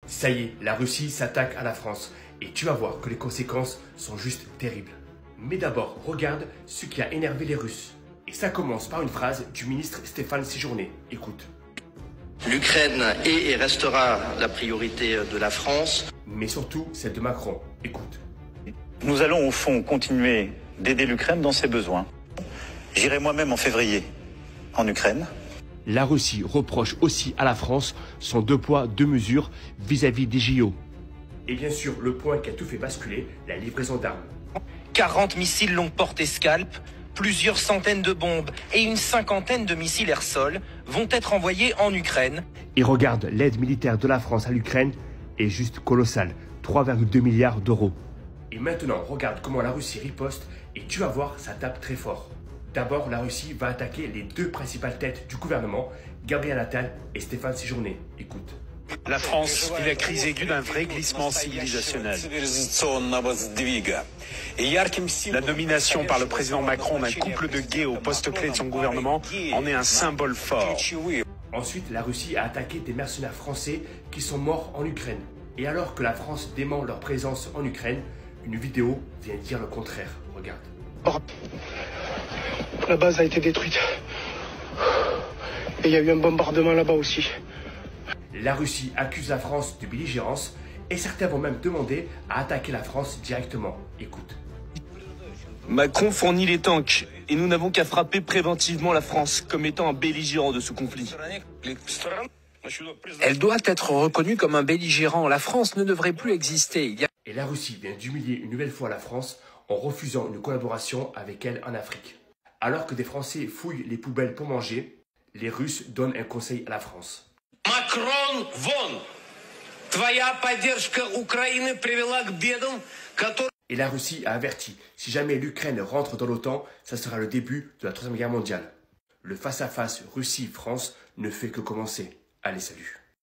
Ça y est, la Russie s'attaque à la France et tu vas voir que les conséquences sont juste terribles. Mais d'abord, regarde ce qui a énervé les Russes. Et ça commence par une phrase du ministre Stéphane Séjourné. Écoute. L'Ukraine est et restera la priorité de la France. Mais surtout celle de Macron. Écoute. Nous allons au fond continuer d'aider l'Ukraine dans ses besoins. J'irai moi-même en février en Ukraine. La Russie reproche aussi à la France son 2 poids 2 mesures vis-à-vis des JO. Et bien sûr, le point qui a tout fait basculer, la livraison d'armes. 40 missiles longue portée Scalp, plusieurs centaines de bombes et une cinquantaine de missiles air-sol vont être envoyés en Ukraine. Et regarde, l'aide militaire de la France à l'Ukraine est juste colossale, 3,2 milliards d'euros. Et maintenant, regarde comment la Russie riposte et tu vas voir, ça tape très fort. D'abord, la Russie va attaquer les 2 principales têtes du gouvernement, Gabriel Attal et Stéphane Séjourné. Écoute. La France vit la crise aiguë d'un vrai glissement civilisationnel. La nomination par le président Macron d'un couple de gays au poste clé de son gouvernement en est un symbole fort. Ensuite, la Russie a attaqué des mercenaires français qui sont morts en Ukraine. Et alors que la France dément leur présence en Ukraine, une vidéo vient dire le contraire. Regarde. La base a été détruite. Et il y a eu un bombardement là-bas aussi. La Russie accuse la France de belligérance et certains vont même demander à attaquer la France directement. Écoute. Macron fournit les tanks et nous n'avons qu'à frapper préventivement la France comme étant un belligérant de ce conflit. Elle doit être reconnue comme un belligérant. La France ne devrait plus exister. Et la Russie vient d'humilier une nouvelle fois la France en refusant une collaboration avec elle en Afrique. Alors que des Français fouillent les poubelles pour manger, les Russes donnent un conseil à la France. Macron, vont! Твоя поддержка Украины привела к бедам, которые... Et la Russie a averti, si jamais l'Ukraine rentre dans l'OTAN, ça sera le début de la Troisième Guerre mondiale. Le face-à-face Russie-France ne fait que commencer. Allez, salut.